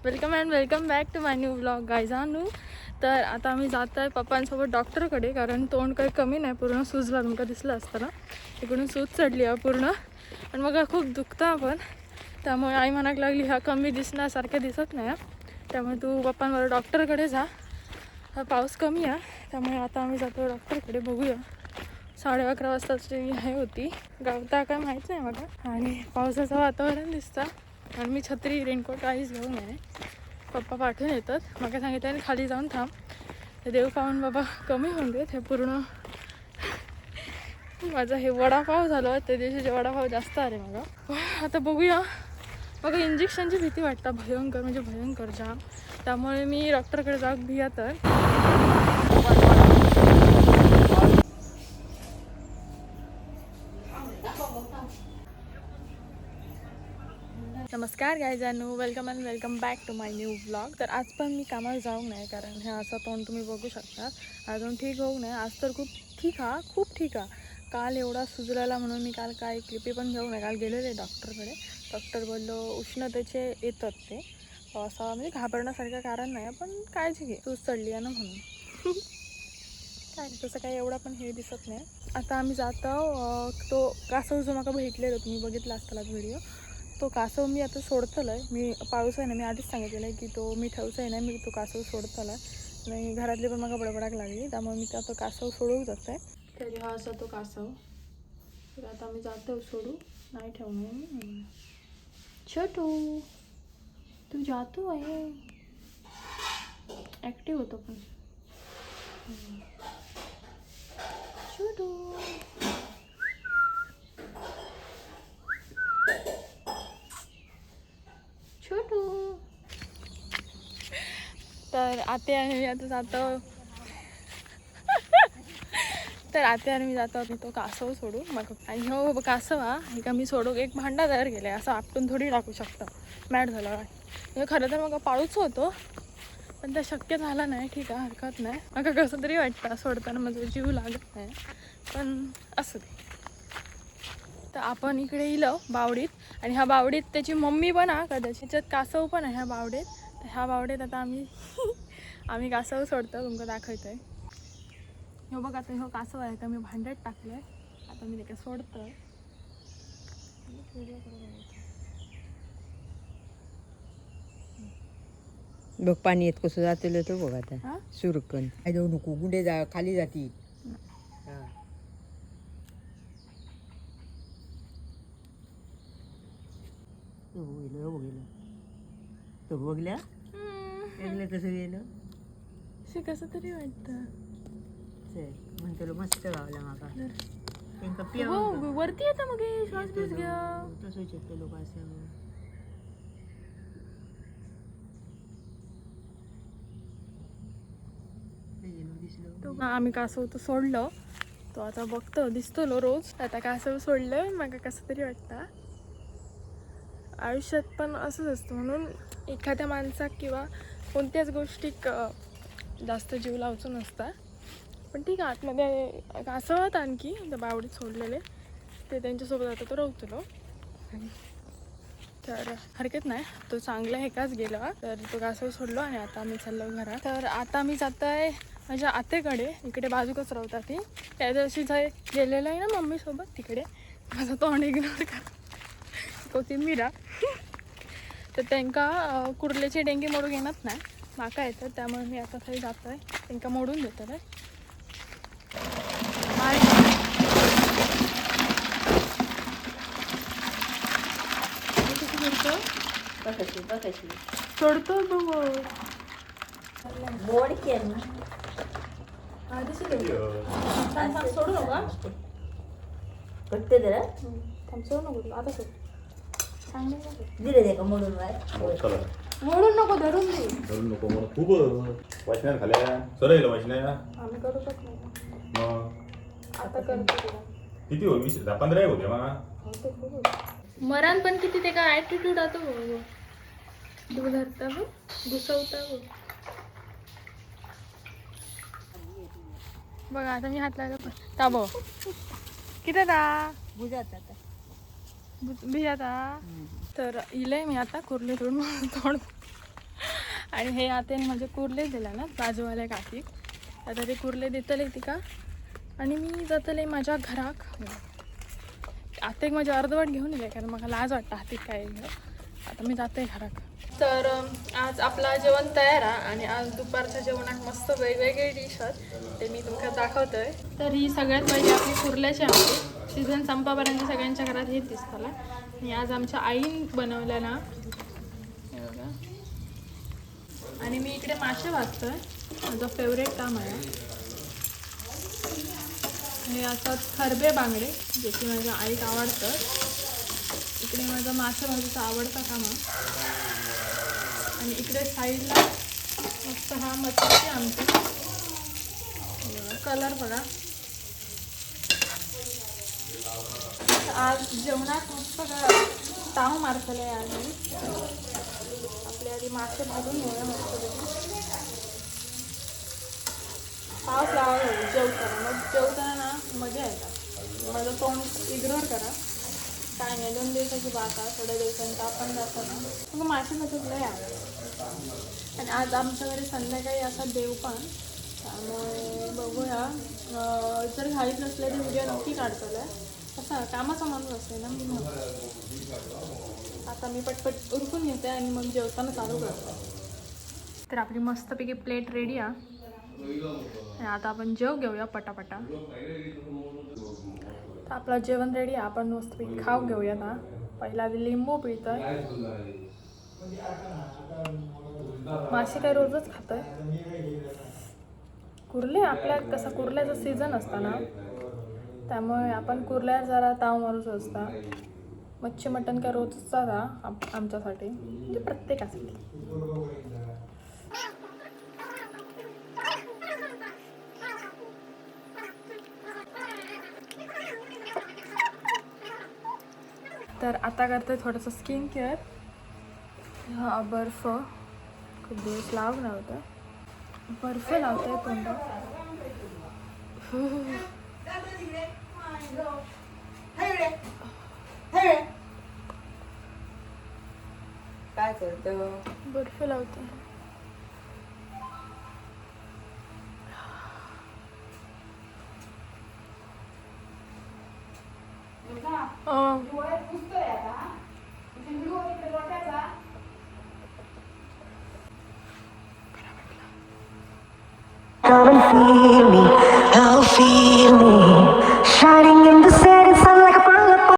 Welcome back to my new vlog गायजानू. तर आता आम्ही जात आहे पप्पांसोबत डॉक्टरकडे, कारण तोंड काही कमी नाही, पूर्ण सूजला. तुमका दिसलं असतं ना, इकडून सूज चढली आहे पूर्ण आणि मग खूप दुखतं आपण. त्यामुळे आई म्हणायला लागली ह्या कमी दिसण्यासारख्या दिसत नाही, त्यामुळे तू पप्पांबरोबर डॉक्टरकडे जा. हा पाऊस कमी आहे त्यामुळे आता आम्ही जातो डॉक्टरकडे. बघूया 11:30 वाजताची हे होती, गावता काय माहीत नाही मला. आणि पावसाचं वातावरण दिसतं आणि मी छत्री रेनकोट काहीच घेऊन आहे. पप्पा पाठवून येतात. मग सांगितलं आणि खाली जाऊन थांब, हे देव पाहून बाबा कमी होऊन देत. हे पूर्ण माझं हे वडापाव झालं, त्या दिवशीचे वडापाव जास्त आले मग. आता बघूया. मग इंजेक्शनची भीती वाटतं, भयंकर म्हणजे भयंकर जाम. त्यामुळे मी डॉक्टरकडे जाऊ भिया. तर नमस्कार गायजानू, welcome back to my new vlog. तर आज पण मी कामाला जाऊ नये, कारण हे असं तोंड तुम्ही बघू शकता. अजून ठीक होऊ नये. आज तर खूप ठीक आहे. काल एवढा सुजलेला म्हणून मी काल काय क्लिपी पण घेऊ नये. काल गेलेले डॉक्टरकडे. डॉक्टर बोललो उष्णतेचे येतात ते, असं म्हणजे घाबरण्यासारखं कारण नाही, पण काळजी घे, सूज चढली आहे ना म्हणून. काय तसं काही एवढा पण हे दिसत नाही. आता आम्ही जातो. तो कासव जो मला भेटलेला, तुम्ही बघितला असताना व्हिडिओ, तो कासव मी आता सोडतलं आहे. मी पाऊस आहे ना, मी आधीच सांगितलेलं आहे की तो मी ठेवचा आहे ना, मी तो कासव सोडतला आहे. आणि घरातली पण मला बडबडाक लागली, त्यामुळे मी तो कासव सोडवू जात आहे. तरी हा असा तो कासव. तर आता मी जातो सोडू, नाही ठेवणार. छोटू तू जातो आहे, ॲक्टिव्ह होतो पण. छोटू छोटू. तर आते आणि मी आता जातो. तर आते आणि मी जातो तो कासव सोडू. मग आणि हो कासव हे का मी सोडू एक भांडा तयार केला आहे, असं आपटून थोडी टाकू शकतं. मॅट झालं काय. खरं तर मग पाळूच होतो, पण ते शक्य झालं नाही. ठीक आहे, हरकत नाही. मग कसं तरी वाटतं सोडताना, माझं जीव लागत नाही, पण असं ते. तर आपण इकडे येलो बावडीत, आणि ह्या बावडीत त्याची मम्मी पण आहे कदाचित. त्याच्यात कासव पण आहे ह्या बावडीत. तर ह्या बावडीत आता आम्ही कासव सोडतो. तुमका दाखवतो आहे. हो बघ, आता हो कासव आहे का मी भांड्यात टाकलं आहे. आता मी ते सोडतं. बघ पाणी येत कसं जाते तो बघ. आता सुरकन जाऊ नको, गुंडे जा खाली जाती. तो बघल्या कसं गेलं कसं तरी वाटतं. म्हणतो मस्त गावला माका वरती येतं मग श्वास बीस घ्या. तसंच येतं लोक असं. आम्ही कासव तो सोडलं, तो आता बघतो दिसतो रोज. आता कासव सोडलं, मग कसं तरी वाटतं. आयुष्यात पण असंच असतं, म्हणून एखाद्या माणसाक किंवा कोणत्याच गोष्टीक जास्त जीव लावचं नसतं. पण ठीक आहे, आतमध्ये कासवात आणखी त्या बावडीत सोडलेले ते त्यांच्यासोबत आता तो रवतलो. तर हरकत नाही, तो चांगला एकाच गेला. तर तो कासव सोडलो आणि आता आम्ही चाललो घरात. तर आता मी जात आहे माझ्या आतेकडे. इकडे बाजूकच राहतात ती. त्या दिवशी जाय गेलेलं आहे ना मम्मीसोबत, तिकडे माझा तोंड इग्नोर कर कोथिंबीरा. तर त्यांका कुर्ल्याचे डेंगे मोडून येणार नाही, माका येतात. त्यामुळे मी आता काही जातो आहे, त्यांका मोडून देतो आहे. सोडतो मोड केलं सोडू नका. फक्त जरा सोडू नको आता. सोड दिले दे का मोडून मोडून नको, धरून दे. धरून नको मला खूप वाचण्यात खाल्या सरळ वाचण्या आम्ही करू शकतो आता करतो. किती हो 20-15 होते मला. मरण पण किती ते का ॲटिट्यूड आता तू धरता बघ, घुसवता बघा. आता मी हात लागला ता बघ किती ता बुजात भिजाता. तर इलंय मी आता कुर्लीतून तोंड आणि हे आता म्हणजे कुर्ले दिला ना बाजूवाल्या काकी, आता ते कुर्ले देतले तिका आणि मी जातले माझ्या घराक. आता एक माझे अर्धवट घेऊन येते कारण मला लाज वाटतं हातीत काय घेऊन. आता मी जाते घरात. तर आज आपला जेवण तयार आहे आणि आज दुपारच्या जेवणात मस्त वेगवेगळे डिश आहेत ते मी तुम्हाला दाखवतोय. तर ही सगळ्यात पहिली आपली कुर्ल्याची आमटी. सीझन संपापर्यंत सगळ्यांच्या घरात हेच दिसताला आणि आज आमच्या आईने बनवल्या ना हे बघा. आणि मी इकडे मासे भाजतोय, माझं फेवरेट काम आहे. हे असतात खरबे बांगडे जे की माझ्या आईक आवडतं. इकडे माझा मासे भाजीचा आवडता काम आहे. आणि इकडे साईडला मस्त हा मच्छीची आमटी. कलर बघा. आज जेवणात मस्त ताव मारतले आहे आधी. आपल्या आधी मासे भाजून घेऊया मस्त. पाऊस लावा जेवताना, मग जेवताना ना मजा येतात. माझं तोंड इग्नोर करा, काय नाही 2 दिवसाची बात आहे. थोड्या दिवसांत आपण जातो ना मग मासे मध्येच लय आहे. आणि आज आमच्या घरी संध्याकाळी असा देव पण, त्यामुळे बघूया. जर घाईत नसले तर व्हिडिओ नक्की काढतो आहे. असं कामाचा माणूस असते ना मी म्हणून. आता मी पटपट उरकून घेते आणि मग जेवताना चालू करतो. तर आपली मस्तपैकी प्लेट रेडी आहे. आता आपण जेव घेऊया पटापटा. तर आपलं जेवण रेडी आहे, आपण मस्तपैकी खाऊ घेऊया ना. पहिला लिंबू पिळतोय. मासे काय रोजच खातोय. कुर्ले आपल्या कसं कुर्ल्याचा सीझन असतं ना, त्यामुळे आपण कुर्ल्या जरा ताव मारूच असता. मच्छी मटण काय रोजचा आमच्यासाठी म्हणजे प्रत्येकासाठी. तर आता करते थोडंसं स्किन केअर. हा बर्फ खूप दिवस लावून नव्हतं. बर्फ लावते तोंडात. काय करतं? बर्फ लावते. Come and feel me, I'll feel me.